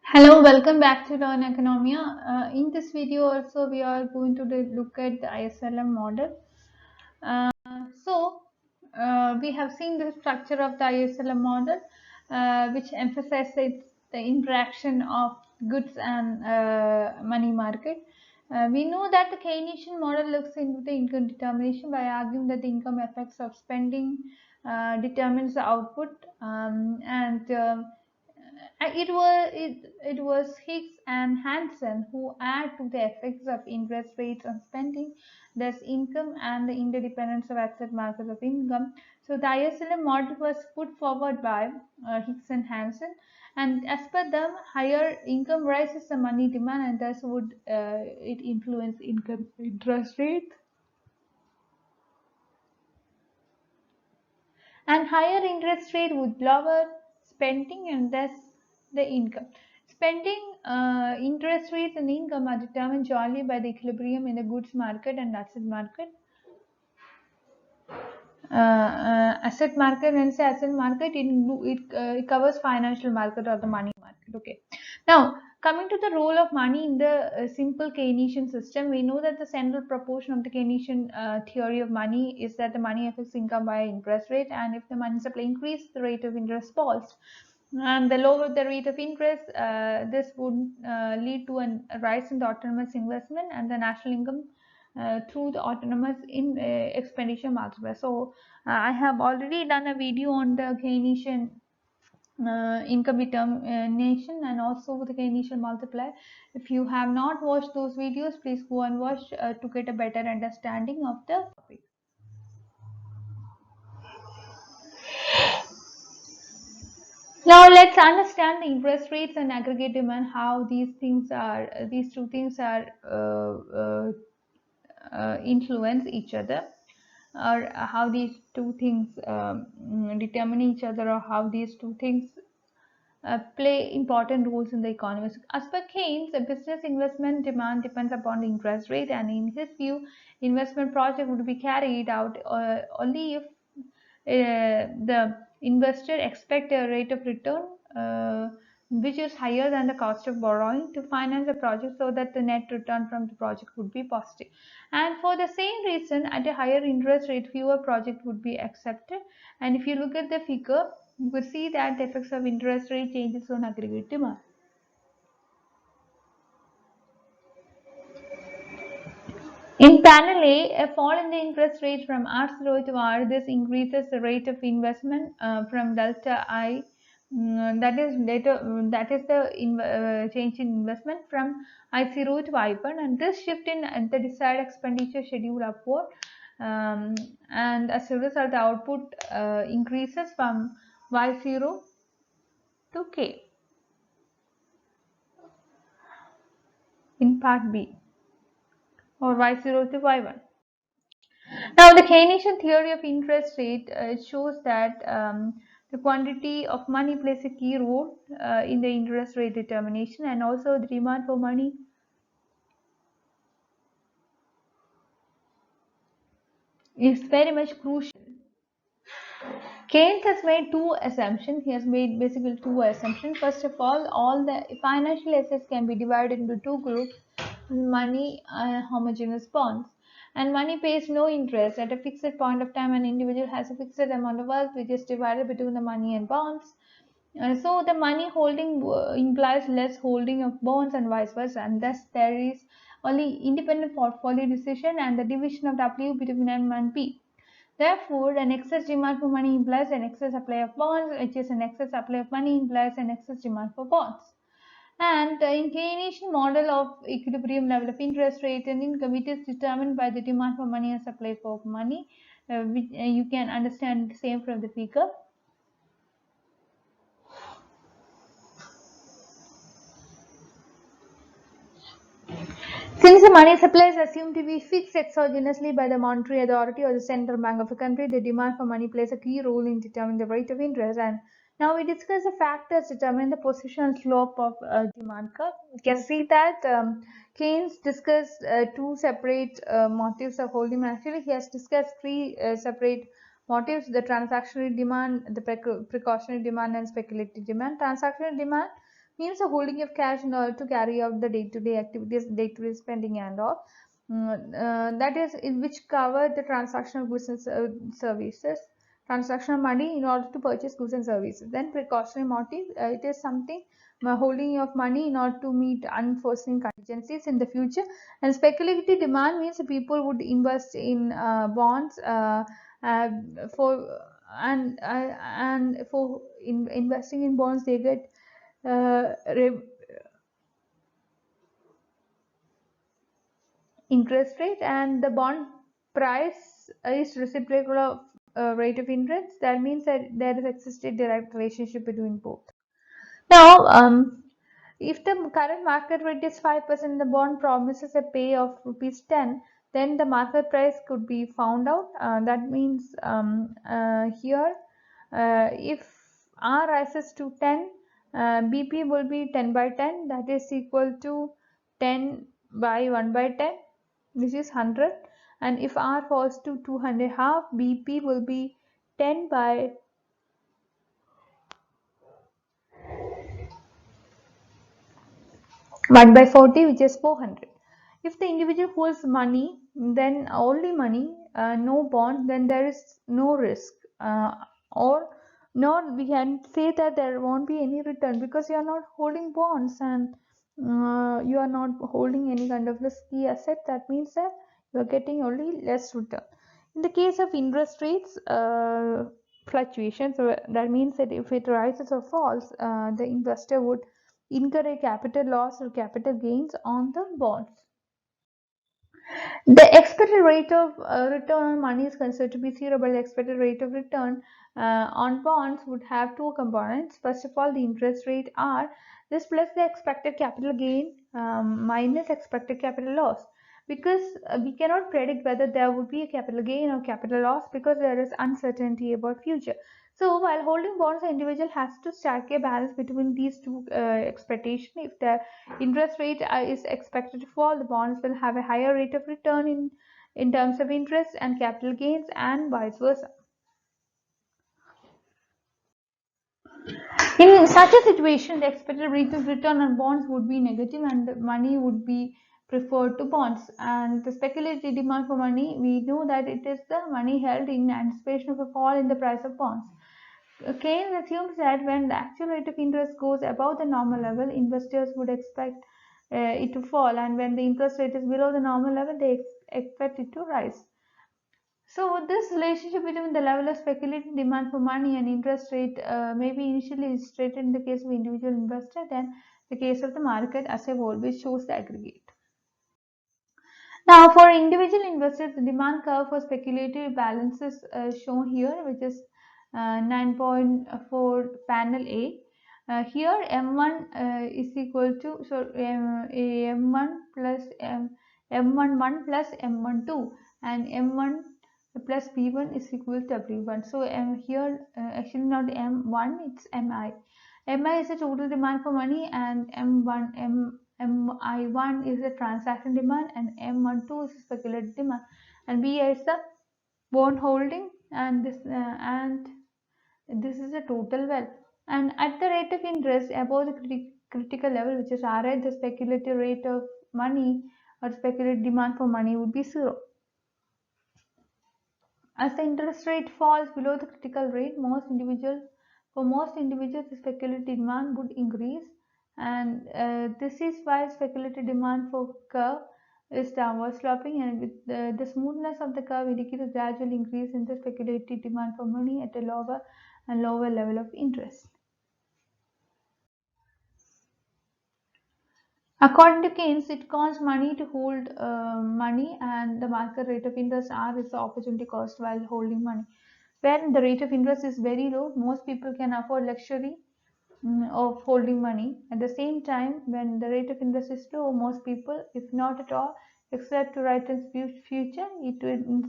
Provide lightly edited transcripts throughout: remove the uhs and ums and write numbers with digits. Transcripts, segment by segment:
Hello, welcome back to Learn Economia. In this video also we are going to look at the ISLM model. Uh, so we have seen the structure of the ISLM model, which emphasizes the interaction of goods and money market. We know that the Keynesian model looks into the income determination by arguing that the income effects of spending determines the output, it was Hicks and Hansen who add to the effects of interest rates on spending, thus income and the interdependence of asset markets of income. So the ISLM model was put forward by Hicks and Hansen, and as per them, higher income rises the money demand, and thus would it influence income interest rates. And higher interest rate would lower spending and thus the income. Spending, interest rates and income are determined jointly by the equilibrium in the goods market and asset market. Asset market, when say asset market, it covers financial market or the money market. Okay. Now, coming to the role of money in the simple Keynesian system, we know that the central proportion of the Keynesian theory of money is that the money affects income by interest rate, and if the money supply increases, the rate of interest falls. And the lower the rate of interest, this would lead to a rise in the autonomous investment and the national income through the autonomous expenditure multiplier. So I have already done a video on the Keynesian income determination and also the Keynesian multiplier. If you have not watched those videos, please go and watch to get a better understanding of the topic. Now let's understand the interest rates and aggregate demand, how these two things are influence each other, or how these two things determine each other, or how these two things play important roles in the economy. As per Keynes, a business investment demand depends upon the interest rate, and in his view, investment project would be carried out only if the investor expect a rate of return which is higher than the cost of borrowing to finance the project, so that the net return from the project would be positive. And for the same reason, at a higher interest rate, fewer projects would be accepted. And if you look at the figure, you could see that the effects of interest rate changes on aggregate demand. In panel A, a fall in the interest rate from R0 to R, this increases the rate of investment from delta I, that is the change in investment from I0 to I1, and this shift in the desired expenditure schedule upward, and as a result the output increases from Y0 to K in part B, or Y0 to Y1. Now, the Keynesian theory of interest rate shows that the quantity of money plays a key role in the interest rate determination, and also the demand for money is very much crucial. Keynes has made two assumptions. He has made basically two assumptions. First of all the financial assets can be divided into two groups: money and homogeneous bonds. And money pays no interest. At a fixed point of time, an individual has a fixed amount of wealth which is divided between the money and bonds. So the money holding implies less holding of bonds and vice versa, and thus there is only independent portfolio decision and the division of W between M and P. Therefore, an excess demand for money implies an excess supply of bonds, which is an excess supply of money implies an excess demand for bonds. And in Keynesian model of equilibrium level of interest rate and income, it is determined by the demand for money and supply for money, which you can understand the same from the figure. Since the money supply is assumed to be fixed exogenously by the monetary authority or the central bank of a country, the demand for money plays a key role in determining the rate of interest. And now we discuss the factors determine the position and slope of demand curve. You can see that Keynes discussed two separate motives of holding. Actually, he has discussed three separate motives: the transactional demand, the precautionary demand, and speculative demand. Transactional demand means the holding of cash in order to carry out the day-to-day activities, day-to-day spending and all. That is in which cover the transaction of goods and services, transaction of money in order to purchase goods and services. Then precautionary motive, it is something holding of money in order to meet unforeseen contingencies in the future. And speculative demand means people would invest in bonds uh, for and for investing in bonds they get uh, interest rate, and the bond price is reciprocal of rate of interest. That means that there is existed direct relationship between both. Now, if the current market rate is 5%, the bond promises a pay of rupees 10, then the market price could be found out. That means here, if R rises to 10, BP will be 10 by 10, that is equal to 10 by 1 by 10, which is 100. And if R falls to 200 half, BP will be 10 by 1 by 40, which is 400. If the individual holds money, then only money, no bond, then there is no risk. Or nor we can say that there won't be any return because you are not holding bonds and you are not holding any kind of risky asset. That means that you are getting only less return. In the case of interest rates fluctuations, that means that if it rises or falls, the investor would incur a capital loss or capital gains on the bonds. The expected rate of return on money is considered to be zero, but the expected rate of return on bonds would have two components. First of all, the interest rate R, this plus the expected capital gain minus expected capital loss. Because we cannot predict whether there would be a capital gain or capital loss because there is uncertainty about future. So while holding bonds, the individual has to strike a balance between these two expectations. If the interest rate is expected to fall, the bonds will have a higher rate of return in terms of interest and capital gains, and vice versa. In such a situation, the expected rate of return on bonds would be negative and the money would be preferred to bonds. And the speculative demand for money, we know that it is the money held in anticipation of a fall in the price of bonds. Keynes assumes that when the actual rate of interest goes above the normal level, investors would expect it to fall, and when the interest rate is below the normal level, they expect it to rise. So, this relationship between the level of speculative demand for money and interest rate may be initially illustrated in the case of individual investor, then the case of the market as a whole, which shows the aggregate. Now, for individual investors, the demand curve for speculative balances shown here, which is 9.4 panel A. Here, M1 is equal to M1 plus M11 plus M12, and M1 plus B1 is equal to W1. So, here actually not M1, it's MI. MI is the total demand for money, and MI1 is the transaction demand, and M12 is the speculative demand, and BI is the bond holding, and this is the total wealth. And at the rate of interest above the critical level, which is R, the speculative rate of money or speculative demand for money would be zero. As the interest rate falls below the critical rate, for most individuals, the speculative demand would increase, and this is why speculative demand for curve is downward sloping, and with the smoothness of the curve indicates a gradual increase in the speculative demand for money at a lower and lower level of interest. According to Keynes, it costs money to hold money, and the market rate of interest R is the opportunity cost while holding money. When the rate of interest is very low, most people can afford luxury of holding money. At the same time, when the rate of interest is low, most people, if not at all, expect to write in future. It will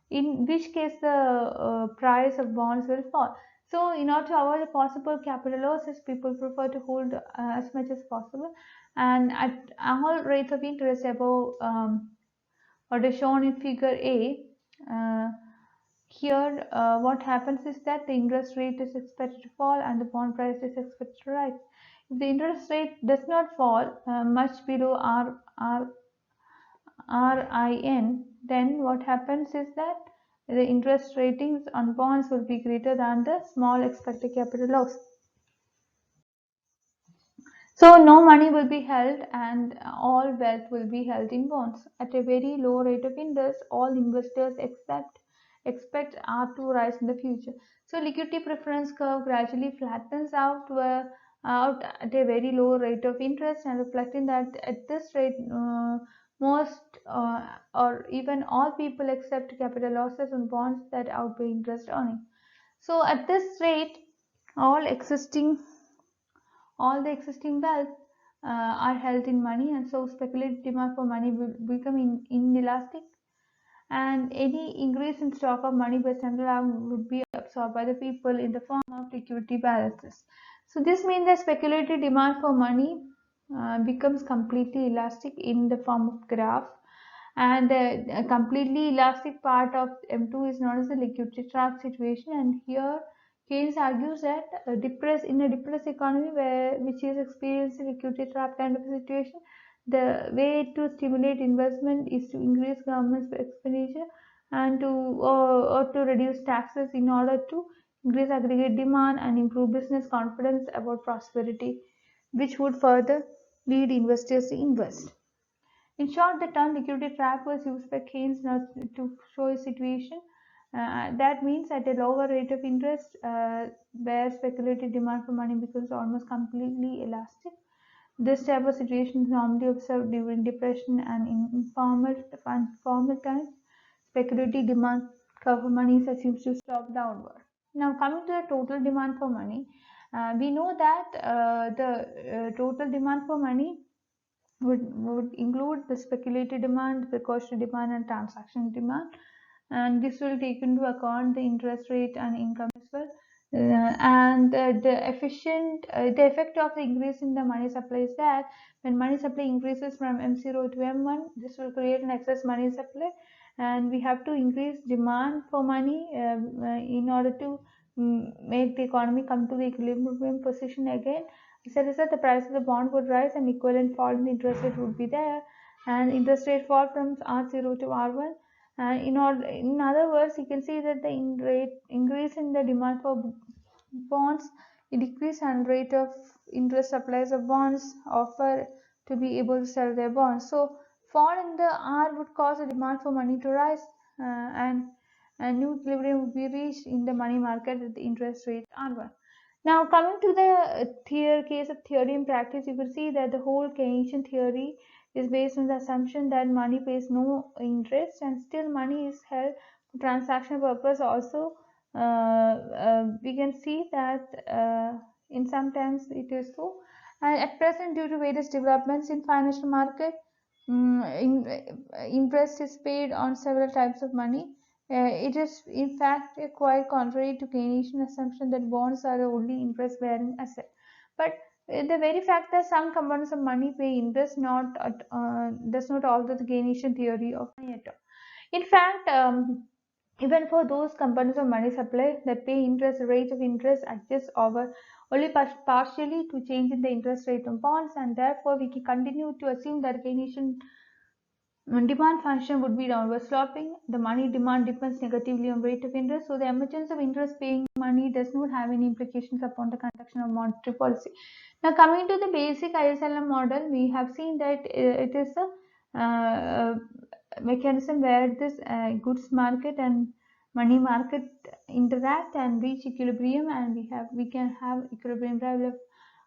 in which case the price of bonds will fall. So, in order to avoid the possible capital losses, people prefer to hold as much as possible. And at all rates of interest above what is shown in figure A, uh, here what happens is that the interest rate is expected to fall and the bond price is expected to rise. If the interest rate does not fall much below RIN, then what happens is that the interest ratings on bonds will be greater than the small expected capital loss. So no money will be held and all wealth will be held in bonds. At a very low rate of interest, all investors expect R to rise in the future. So liquidity preference curve gradually flattens out at a very low rate of interest, and reflecting that at this rate, most or even all people accept capital losses on bonds that outweigh interest earning. So at this rate, all existing all the existing wealth are held in money, and so speculative demand for money will become inelastic, and any increase in stock of money by central bank would be absorbed by the people in the form of liquidity balances. So this means that speculative demand for money becomes completely elastic in the form of graph, and a completely elastic part of M2 is known as the liquidity trap situation. And here Keynes argues that in a depressed economy which is experiencing liquidity trap kind of a situation, the way to stimulate investment is to increase government expenditure and or to reduce taxes in order to increase aggregate demand and improve business confidence about prosperity, which would further lead investors to invest. In short, the term liquidity trap was used by Keynes to show a situation that means at a lower rate of interest, where speculative demand for money becomes almost completely elastic. This type of situation is normally observed during depression and in informal times. Speculative demand for money seems to stop downward. Now, coming to the total demand for money, we know that the total demand for money would include the speculative demand, precautionary demand, and transaction demand, and this will take into account the interest rate and income as well. And the effect of the increase in the money supply is that when money supply increases from M0 to M1, this will create an excess money supply, and we have to increase demand for money in order to make the economy come to the equilibrium position again. As a result, the price of the bond would rise and equivalent fall in the interest rate would be there, and interest rate fall from R0 to R1. In other words, you can see that the increase in the demand for bonds, a decrease in rate of interest supplies of bonds offer to be able to sell their bonds. So fall in the R would cause the demand for money to rise, and a new equilibrium would be reached in the money market at the interest rate R1. Now, coming to the case of theory and practice, you can see that the whole Keynesian theory is based on the assumption that money pays no interest and still money is held for transaction purpose. Also, we can see that in sometimes it is so. And at present, due to various developments in financial market, interest is paid on several types of money. It is in fact quite contrary to Keynesian assumption that bonds are the only interest-bearing asset. But the very fact that some components of money pay interest does not alter the Keynesian theory of money at all. In fact, even for those components of money supply that pay interest, the rate of interest adjusts over only partially to change in the interest rate of bonds, and therefore we can continue to assume that Keynesian demand function would be downward sloping. The money demand depends negatively on rate of interest, so the emergence of interest paying money does not have any implications upon the conduction of monetary policy. Now, coming to the basic ISLM model, we have seen that it is a mechanism where this goods market and money market interact and reach equilibrium, and we can have equilibrium level of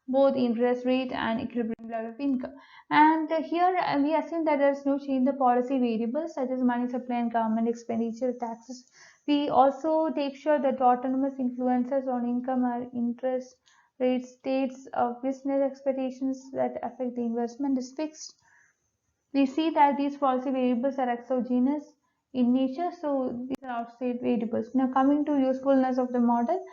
both interest rate and equilibrium level of income. And here we assume that there is no change in the policy variables such as money supply and government expenditure, taxes. We also take sure that autonomous influences on income are interest rate, states of business expectations that affect the investment is fixed. We see that these policy variables are exogenous in nature, so these are outside variables. Now, coming to usefulness of the model,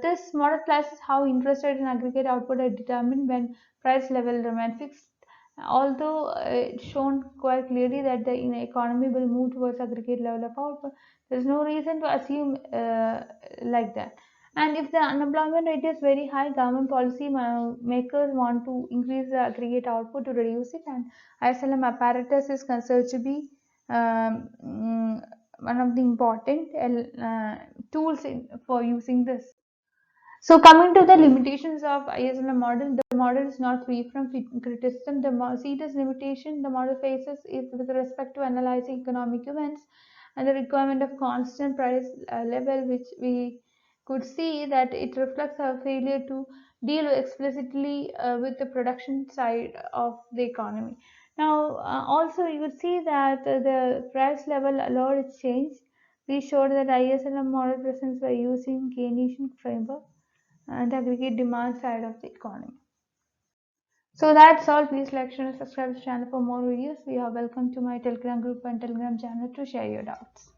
this model classes how interest rate and aggregate output are determined when price level remain fixed. Although it's shown quite clearly that the economy will move towards aggregate level of output, there is no reason to assume like that. And if the unemployment rate is very high, government policy makers want to increase the aggregate output to reduce it, and ISLM apparatus is considered to be one of the important tools for using this. So coming to the limitations of ISLM model, the model is not free from criticism. The serious limitation the model faces is with respect to analyzing economic events and the requirement of constant price level, which we could see that it reflects our failure to deal explicitly with the production side of the economy. Now, also you would see that the price level allowed its change. We showed that ISLM model presents by using Keynesian framework and aggregate demand side of the economy. So that's all. Please like, share, and subscribe to the channel for more videos. You are welcome to my Telegram group and Telegram channel to share your doubts.